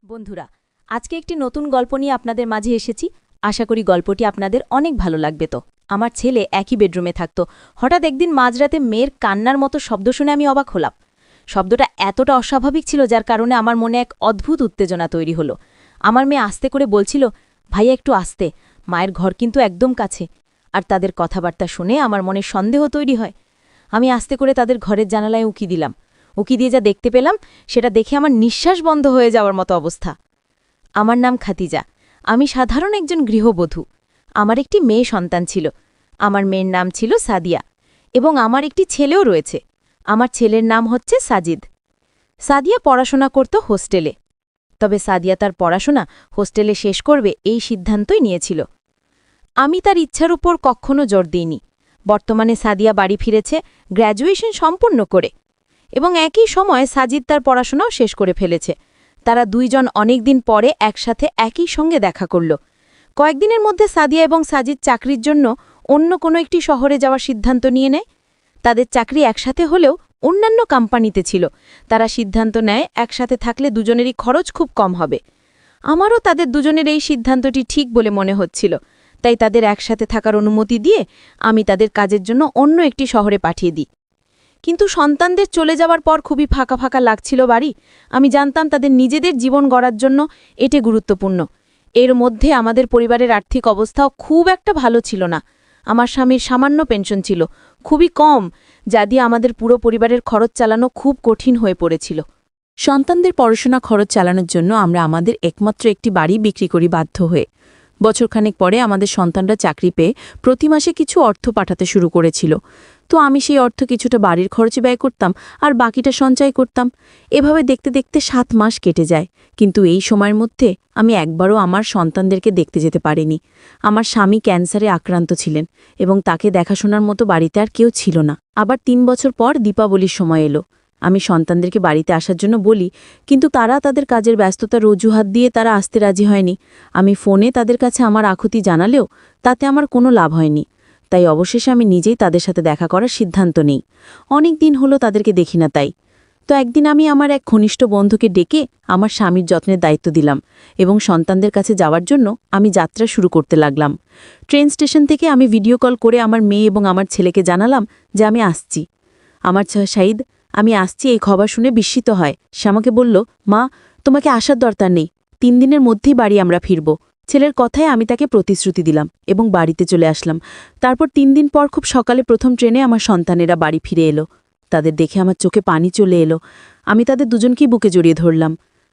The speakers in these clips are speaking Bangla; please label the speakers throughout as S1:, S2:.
S1: বন্ধুরা, আজকে একটি নতুন গল্প নিয়ে আপনাদের মাঝে এসেছি। আশা করি গল্পটি আপনাদের অনেক ভালো লাগবে। তো আমার ছেলে একই বেডরুমে থাকত। হঠাৎ একদিন মাঝরাতে মেয়ের কান্নার মতো শব্দ শুনে আমি অবাক হলাম। শব্দটা এতটা অস্বাভাবিক ছিল যার কারণে আমার মনে এক অদ্ভুত উত্তেজনা তৈরি হলো। আমার মেয়ে আস্তে করে বলছিল, ভাইয়া একটু আস্তে, মায়ের ঘর কিন্তু একদম কাছে। আর তাদের কথাবার্তা শুনে আমার মনে সন্দেহ তৈরি হয়। আমি আস্তে করে তাদের ঘরের জানালায় উঁকি দিলাম। উঁকি দিয়ে যা দেখতে পেলাম সেটা দেখে আমার নিঃশ্বাস বন্ধ হয়ে যাওয়ার মতো অবস্থা। আমার নাম খাদিজা। আমি সাধারণ একজন গৃহবধূ। আমার একটি মেয়ে সন্তান ছিল। আমার মেয়ের নাম ছিল সাদিয়া, এবং আমার একটি ছেলেও রয়েছে। আমার ছেলের নাম হচ্ছে সাজিদ। সাদিয়া পড়াশোনা করত হোস্টেলে। তবে সাদিয়া তার পড়াশোনা হোস্টেলে শেষ করবে এই সিদ্ধান্তই নিয়েছিল। আমি তার ইচ্ছার উপর কখনো জোর দিইনি। বর্তমানে সাদিয়া বাড়ি ফিরেছে গ্র্যাজুয়েশন সম্পূর্ণ করে, এবং একই সময় সাজিদ তার পড়াশোনাও শেষ করে ফেলেছে। তারা দুইজন অনেকদিন পরে একসাথে একই সঙ্গে দেখা করল। কয়েকদিনের মধ্যে সাদিয়া এবং সাজিদ চাকরির জন্য অন্য কোনো একটি শহরে যাওয়ার সিদ্ধান্ত নিয়ে নেয়। তাদের চাকরি একসাথে হলেও অন্যান্য কোম্পানিতে ছিল। তারা সিদ্ধান্ত নেয় একসাথে থাকলে দুজনেরই খরচ খুব কম হবে। আমারও তাদের দুজনের এই সিদ্ধান্তটি ঠিক বলে মনে হচ্ছিল, তাই তাদের একসাথে থাকার অনুমতি দিয়ে আমি তাদের কাজের জন্য অন্য একটি শহরে পাঠিয়ে দিই। কিন্তু সন্তানদের চলে যাওয়ার পর খুবই ফাঁকা ফাঁকা লাগছিল বাড়ি। আমি জানতাম তাদের নিজেদের জীবন গড়ার জন্য এটি গুরুত্বপূর্ণ। এর মধ্যে আমাদের পরিবারের আর্থিক অবস্থাও খুব একটা ভালো ছিল না। আমার স্বামীর সামান্য পেনশন ছিল, খুবই কম, যা দিয়ে আমাদের পুরো পরিবারের খরচ চালানো খুব কঠিন হয়ে পড়েছিল।
S2: সন্তানদের পড়াশোনা খরচ চালানোর জন্য আমরা আমাদের একমাত্র একটি বাড়ি বিক্রি করি বাধ্য হয়ে। বছরখানেক পরে আমাদের সন্তানরা চাকরি পেয়ে প্রতি মাসে কিছু অর্থ পাঠাতে শুরু করেছিল। তো আমি সেই অর্থ কিছুটা বাড়ির খরচে ব্যয় করতাম আর বাকিটা সঞ্চয় করতাম। এভাবে দেখতে দেখতে 7 মাস কেটে যায়। কিন্তু এই সময়ের মধ্যে আমি একবারও আমার সন্তানদেরকে দেখতে যেতে পারিনি। আমার স্বামী ক্যান্সারে আক্রান্ত ছিলেন এবং তাকে দেখাশোনার মতো বাড়িতে আর কেউ ছিল না। আবার 3 বছর পর দীপাবলির সময় এলো। আমি সন্তানদেরকে বাড়িতে আসার জন্য বলি, কিন্তু তারা তাদের কাজের ব্যস্ততার অজুহাত দিয়ে তারা আসতে রাজি হয়নি। আমি ফোনে তাদের কাছে আমার আকুতি জানালেও তাতে আমার কোনো লাভ হয়নি। তাই অবশেষে আমি নিজেই তাদের সাথে দেখা করার সিদ্ধান্ত নিই। অনেক দিন হলো তাদেরকে দেখি না। তাই তো একদিন আমি আমার এক ঘনিষ্ঠ বন্ধুকে ডেকে আমার স্বামীর যত্নের দায়িত্ব দিলাম এবং সন্তানদের কাছে যাওয়ার জন্য আমি যাত্রা শুরু করতে লাগলাম। ট্রেন স্টেশন থেকে আমি ভিডিও কল করে আমার মেয়ে এবং আমার ছেলেকে জানালাম যে আমি আসছি। আমার শাহিদ, আমি আসছি এই খবর শুনে বিস্মিত হয়। সে আমাকে বলল, মা, তোমাকে আসার দরকার নেই, 3 দিনের মধ্যেই বাড়ি আমরা ফিরব। ছেলের কথায় আমি তাকে প্রতিশ্রুতি দিলাম এবং বাড়িতে চলে আসলাম। তারপর 3 দিন পর খুব সকালে প্রথম ট্রেনে আমার সন্তানেরা বাড়ি ফিরে এলো। তাদের দেখে আমার চোখে পানি চলে এলো। আমি তাদের দুজনকেই বুকে জড়িয়ে ধরলাম।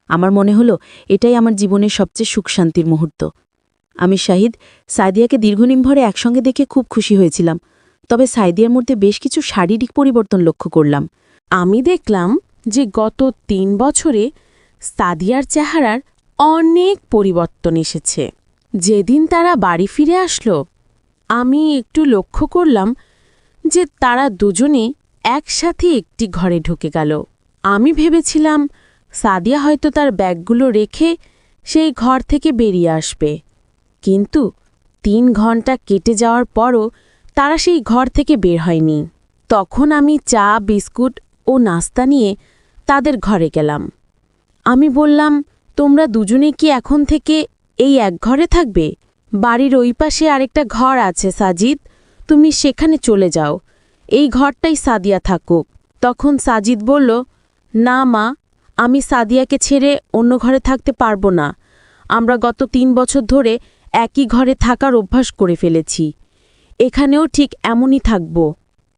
S2: আমার মনে হলো এটাই আমার জীবনের সবচেয়ে সুখ শান্তির মুহূর্ত। আমি শাহিদ, সাদিয়াকে দীর্ঘদিন ভরে একসঙ্গে দেখে খুব খুশি হয়েছিলাম। তবে সাদিয়ার মধ্যে বেশ কিছু শারীরিক পরিবর্তন লক্ষ্য করলাম।
S3: আমি দেখলাম যে গত 3 বছরে সাদিয়ার চেহারার অনেক পরিবর্তন এসেছে। যেদিন তারা বাড়ি ফিরে আসলো, আমি একটু লক্ষ্য করলাম যে তারা দুজনে একসাথে একটি ঘরে ঢুকে গেল। আমি ভেবেছিলাম সাদিয়া হয়তো তার ব্যাগগুলো রেখে সেই ঘর থেকে বেরিয়ে আসবে, কিন্তু 3 ঘন্টা কেটে যাওয়ার পরও তারা সেই ঘর থেকে বের হয়নি। তখন আমি চা, বিস্কুট ও নাস্তা নিয়ে তাদের ঘরে গেলাম। আমি বললাম, তোমরা দুজনে কি এখন থেকে এই এক ঘরে থাকবে? বাড়ির ওই পাশে আরেকটা ঘর আছে সাজিদ, তুমি সেখানে চলে যাও, এই ঘরটাই সাদিয়া থাকুক। তখন সাজিদ বলল, না মা, আমি সাদিয়াকে ছেড়ে অন্য ঘরে থাকতে পারবো না। আমরা গত 3 বছর ধরে একই ঘরে থাকার অভ্যাস করে ফেলেছি, এখানেও ঠিক এমনই থাকব।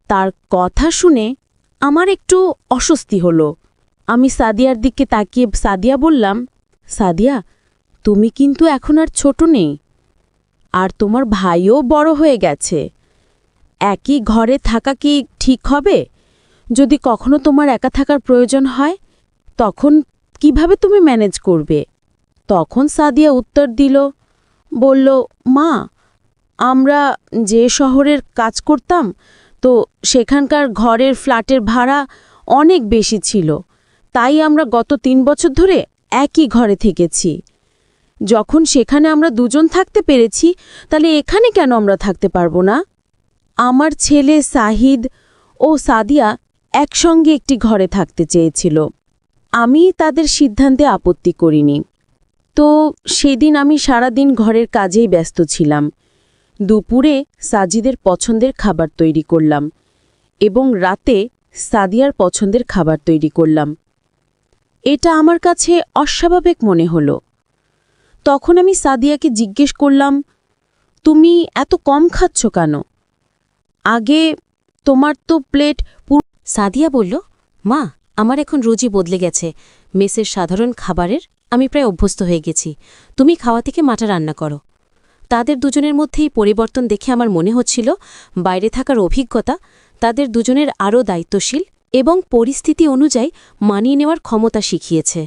S3: তার কথা শুনে আমার একটু অস্বস্তি হলো। আমি সাদিয়ার দিকে তাকিয়ে সাদিয়া বললাম, সাদিয়া, তুমি কিন্তু এখন আর ছোট নেই, আর তোমার ভাইও বড় হয়ে গেছে। একই ঘরে থাকা কি ঠিক হবে? যদি কখনো তোমার একা থাকার প্রয়োজন হয়, তখন কিভাবে তুমি ম্যানেজ করবে? তখন সাদিয়া উত্তর দিল, বলল, মা, আমরা যে শহরের কাজ করতাম, তো সেখানকার ঘরের ফ্ল্যাটের ভাড়া অনেক বেশি ছিল, তাই আমরা গত 3 বছর ধরে একই ঘরে থেকেছি। যখন সেখানে আমরা দুজন থাকতে পেরেছি, তাহলে এখানে কেন আমরা থাকতে পারবো না? আমার ছেলে সাহিদ ও সাদিয়া একসঙ্গে একটি ঘরে থাকতে চেয়েছিল। আমি তাদের সিদ্ধান্তে আপত্তি করিনি। তো সেদিন আমি সারাদিন ঘরের কাজেই ব্যস্ত ছিলাম। দুপুরে সাজিদের পছন্দের খাবার তৈরি করলাম এবং রাতে সাদিয়ার পছন্দের খাবার তৈরি করলাম। এটা আমার কাছে অস্বাভাবিক মনে হলো। তখন আমি সাদিয়াকে জিজ্ঞেস করলাম, তুমি এত কম খাচ্ছ কেন? আগে তোমার তো প্লেট
S1: সাদিয়া বলল, মা, আমার এখন রুচি বদলে গেছে। মেসের সাধারণ খাবারের আমি প্রায় অভ্যস্ত হয়ে গেছি। তুমি খাওয়া থেকে মাটা রান্না করো। তাদের দুজনের মধ্যেই পরিবর্তন দেখে আমার মনে হচ্ছিল বাইরে থাকার অভিজ্ঞতা তাদের দুজনের আরও দায়িত্বশীল এবং পরিস্থিতি অনুযায়ী মানিয়ে নেওয়ার ক্ষমতা শিখিয়েছে।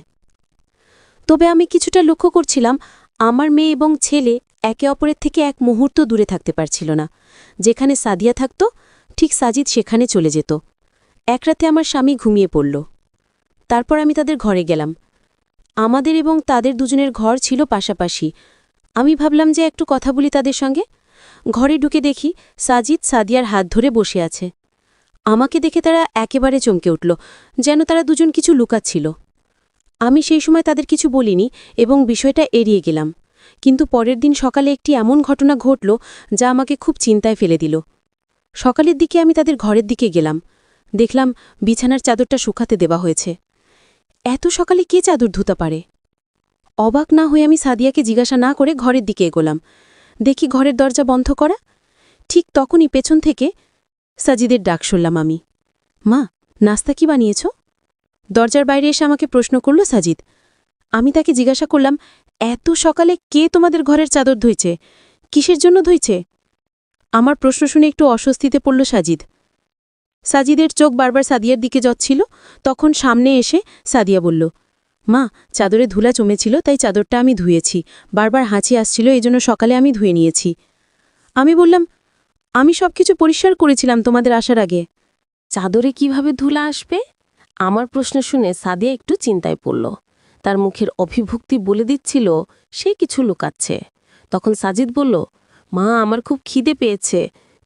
S1: তবে আমি কিছুটা লক্ষ্য করছিলাম আমার মেয়ে এবং ছেলে একে অপরের থেকে এক মুহূর্ত দূরে থাকতে পারছিল না। যেখানে সাদিয়া থাকত ঠিক সাজিদ সেখানে চলে যেত। এক রাতে আমার স্বামী ঘুমিয়ে পড়ল। তারপর আমি তাদের ঘরে গেলাম। আমাদের এবং তাদের দুজনের ঘর ছিল পাশাপাশি। আমি ভাবলাম যে একটু কথা বলি তাদের সঙ্গে। ঘরে ঢুকে দেখি সাজিদ সাদিয়ার হাত ধরে বসে আছে। আমাকে দেখে তারা একেবারে চমকে উঠল, যেন তারা দুজন কিছু লুকাচ্ছিল। আমি সেই সময় তাদের কিছু বলিনি এবং বিষয়টা এড়িয়ে গেলাম। কিন্তু পরের দিন সকালে একটি এমন ঘটনা ঘটল যা আমাকে খুব চিন্তায় ফেলে দিল। সকালের দিকে আমি তাদের ঘরের দিকে গেলাম। দেখলাম বিছানার চাদরটা শুকাতে দেওয়া হয়েছে। এত সকালে কে চাদর ধুতে পারে? অবাক না হয়ে আমি সাদিয়াকে জিজ্ঞাসা না করে ঘরের দিকে এগোলাম। দেখি ঘরের দরজা বন্ধ করা। ঠিক তখনই পেছন থেকে সাজিদের ডাক শুনলাম আমি, মা, নাস্তা কি বানিয়েছ? দরজার বাইরে এসে আমাকে প্রশ্ন করল সাজিদ। আমি তাকে জিজ্ঞাসা করলাম, এত সকালে কে তোমাদের ঘরের চাদর ধুইছে? কিসের জন্য ধুইছে? আমার প্রশ্ন শুনে একটু অস্বস্তিতে পড়ল সাজিদ। সাজিদের চোখ বারবার সাদিয়ার দিকে যাচ্ছিল। তখন সামনে এসে সাদিয়া বলল, মা, চাদরে ধুলা জমেছিল তাই চাদরটা আমি ধুয়েছি। বারবার হাঁচি আসছিল, এজন্য সকালে আমি ধুয়ে নিয়েছি। আমি বললাম, আমি সবকিছু পরিষ্কার করেছিলাম তোমাদের আসার আগে।
S4: চাদরে কিভাবে ধুলা আসবে? আমার প্রশ্ন শুনে সাদিয়া একটু চিন্তায় পড়ল। তার মুখের অভিভক্তি বলে দিচ্ছিল সে কিছু লুকাচ্ছে। তখন সাজিদ বলল, মা, আমার খুব খিদে পেয়েছে।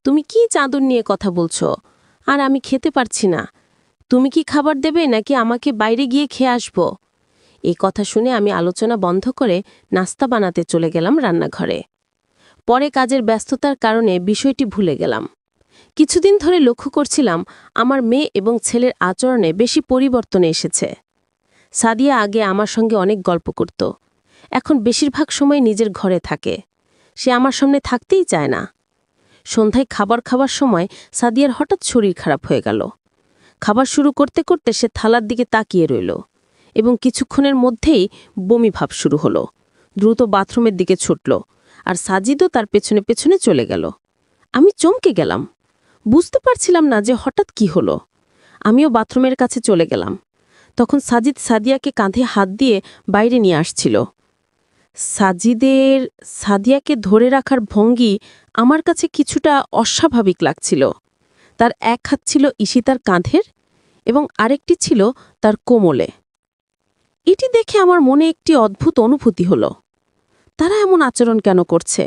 S4: তুমি কি চাদর নিয়ে কথা বলছো? আর আমি খেতে পারছি না। তুমি কি খাবার দেবে নাকি আমাকে বাইরে গিয়ে খেয়ে আসব? এই কথা শুনে আমি আলোচনা বন্ধ করে নাস্তা বানাতে চলে গেলাম রান্নাঘরে। পরে কাজের ব্যস্ততার কারণে বিষয়টি ভুলে গেলাম। কিছুদিন ধরে লক্ষ্য করছিলাম আমার মেয়ে এবং ছেলের আচরণে বেশি পরিবর্তন এসেছে। সাদিয়া আগে আমার সঙ্গে অনেক গল্প করত। এখন বেশিরভাগ সময় নিজের ঘরে থাকে। সে আমার সামনে থাকতেই চায় না। সন্ধ্যায় খাবার খাওয়ার সময় সাদিয়ার হঠাৎ শরীর খারাপ হয়ে গেল। খাবার শুরু করতে করতে সে থালার দিকে তাকিয়ে রইল এবং কিছুক্ষণের মধ্যেই বমি ভাব শুরু হলো। দ্রুত বাথরুমের দিকে ছুটল আর সাজিদও তার পেছনে পেছনে চলে গেল। আমি চমকে গেলাম। বুঝতে পারছিলাম না যে হঠাৎ কি হলো। আমিও বাথরুমের কাছে চলে গেলাম। তখন সাজিদ সাদিয়াকে কাঁধে হাত দিয়ে বাইরে নিয়ে আসছিল। সাদিয়াকে ধরে রাখার ভঙ্গি আমার কাছে কিছুটা অস্বাভাবিক লাগছিল। তার এক হাত ছিল ঈশিতার কাঁধের এবং আরেকটি ছিল তার কোমলে। এটি দেখে আমার মনে একটি অদ্ভুত অনুভূতি হলো। তারা এমন আচরণ কেন করছে?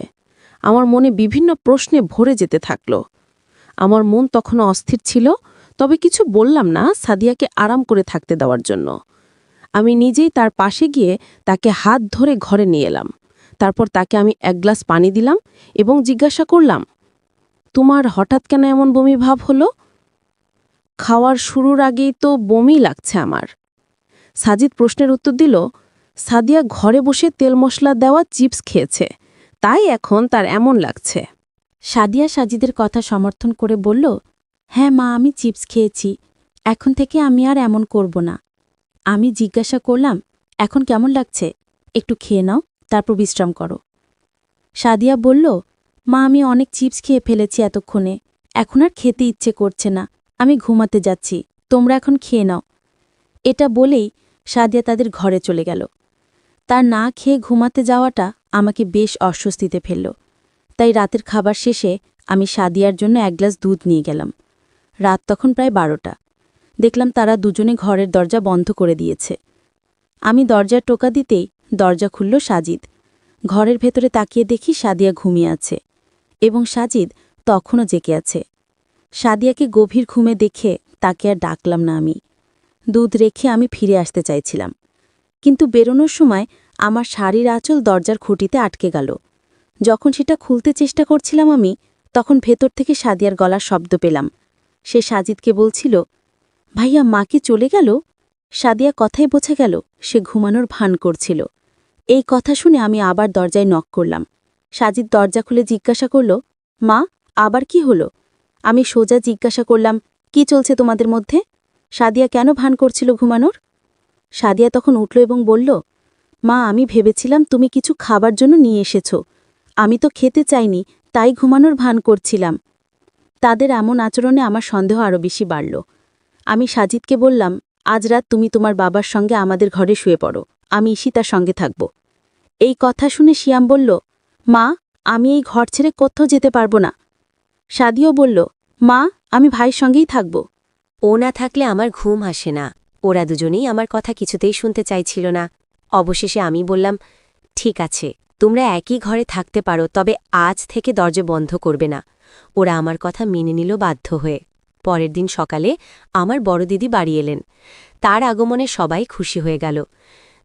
S4: আমার মনে বিভিন্ন প্রশ্নে ভরে যেতে থাকল। আমার মন তখনও অস্থির ছিল, তবে কিছু বললাম না সাদিয়াকে আরাম করে থাকতে দেওয়ার জন্য। আমি নিজেই তার পাশে গিয়ে তাকে হাত ধরে ঘরে নিয়ে এলাম। তারপর তাকে আমি এক গ্লাস পানি দিলাম এবং জিজ্ঞাসা করলাম, তোমার হঠাৎ কেন এমন বমি ভাব হলো? খাওয়ার শুরুর আগেই তো বমি লাগছে আমার। সাজিদ প্রশ্নের উত্তর দিল, সাদিয়া ঘরে বসে তেল মশলা দেওয়া চিপস খেয়েছে, তাই এখন তার এমন লাগছে।
S1: সাদিয়া সাজিদের কথা সমর্থন করে বলল, হ্যাঁ মা, আমি চিপস খেয়েছি। এখন থেকে আমি আর এমন করব না। আমি জিজ্ঞাসা করলাম, এখন কেমন লাগছে? একটু খেয়ে নাও, তারপর বিশ্রাম করো। সাদিয়া বলল, মা, আমি অনেক চিপস খেয়ে ফেলেছি এতক্ষণে। এখন আর খেতে ইচ্ছে করছে না। আমি ঘুমাতে যাচ্ছি, তোমরা এখন খেয়ে নাও। এটা বলেই সাদিয়া তাদের ঘরে চলে গেল। তার না খেয়ে ঘুমাতে যাওয়াটা আমাকে বেশ অস্বস্তিতে ফেলল। তাই রাতের খাবার শেষে আমি সাদিয়ার জন্য এক গ্লাস দুধ নিয়ে গেলাম। রাত তখন প্রায় 12টা। দেখলাম তারা দুজনে ঘরের দরজা বন্ধ করে দিয়েছে। আমি দরজার টোকা দিতেই দরজা খুলল সাজিদ। ঘরের ভেতরে তাকিয়ে দেখি সাদিয়া ঘুমিয়ে আছে এবং সাজিদ তখনও জেগে আছে। সাদিয়াকে গভীর ঘুমে দেখে তাকে আর ডাকলাম না আমি। দুধ রেখে আমি ফিরে আসতে চাইছিলাম, কিন্তু বেরোনোর সময়
S2: আমার শাড়ির আঁচল দরজার খুঁটিতে আটকে গেল। যখন সেটা খুলতে চেষ্টা করছিলাম আমি, তখন ভেতর থেকে সাদিয়ার গলার শব্দ পেলাম। সে সাজিদকে বলছিল, ভাইয়া মা কি চলে গেল? সাদিয়া কথাই বোঝা গেল সে ঘুমানোর ভান করছিল। এই কথা শুনে আমি আবার দরজায় নক করলাম। সাজিদ দরজা খুলে জিজ্ঞাসা করল, মা আবার কি হলো? আমি সোজা জিজ্ঞাসা করলাম, কি চলছে তোমাদের মধ্যে? সাদিয়া কেন ভান করছিল ঘুমানোর? সাদিয়া তখন উঠল এবং বলল, মা আমি ভেবেছিলাম তুমি কিছু খাবার জন্য নিয়ে এসেছ। আমি তো খেতে চাইনি, তাই ঘুমানোর ভান করছিলাম। তাদের এমন আচরণে আমার সন্দেহ আরও বেশি বাড়ল। আমি সাজিদকে বললাম, আজ রাত তুমি তোমার বাবার সঙ্গে আমাদের ঘরে শুয়ে পড়ো, আমি ঈশিতার সঙ্গে থাকব। এই কথা শুনে শিয়াম বলল, মা আমি এই ঘর ছেড়ে কোথাও যেতে পারবো না। সাদিও বলল, মা আমি ভাইয়ের সঙ্গেই থাকব।
S1: ও না থাকলে আমার ঘুম আসে না। ওরা দুজনেই আমার কথা কিছুতেই শুনতে চাইছিল না। অবশেষে আমি বললাম, ঠিক আছে তোমরা একই ঘরে থাকতে পারো, তবে আজ থেকে দরজা বন্ধ করবে না। ওরা আমার কথা মেনে নিল বাধ্য হয়ে। পরের দিন সকালে আমার বড় দিদি বাড়ি এলেন। তার আগমনে সবাই খুশি হয়ে গেল।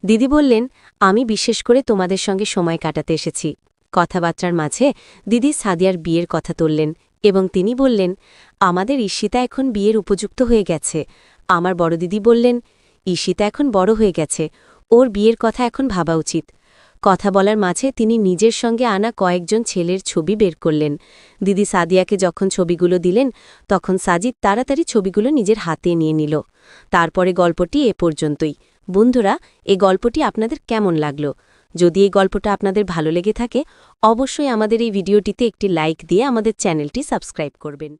S1: দিদি বললেন, আমি বিশেষ করে তোমাদের সঙ্গে সময় কাটাতে এসেছি। কথাবার্তার মাঝে দিদি সাদিয়ার বিয়ের কথা তুললেন এবং তিনি বললেন, আমাদের ঈশিতা এখন বিয়ের উপযুক্ত হয়ে গেছে। আমার বড় দিদি বললেন, ঈশিতা এখন বড় হয়ে গেছে, ওর বিয়ের কথা এখন ভাবা উচিত। কথা বলার মাঝে তিনি নিজের সঙ্গে আনা কয়েকজন ছেলের ছবি বের করলেন। দিদি সাদিয়াকে যখন ছবিগুলো দিলেন, তখন সাজিদ তাড়াতাড়ি ছবিগুলো নিজের হাতে নিয়ে নিল। তারপরে গল্পটি এ পর্যন্তই। বন্ধুরা, এই গল্পটি আপনাদের কেমন লাগলো? যদি এই গল্পটা আপনাদের ভালো লেগে থাকে, অবশ্যই আমাদের এই ভিডিওটিতে একটি লাইক দিয়ে আমাদের চ্যানেলটি সাবস্ক্রাইব করবেন।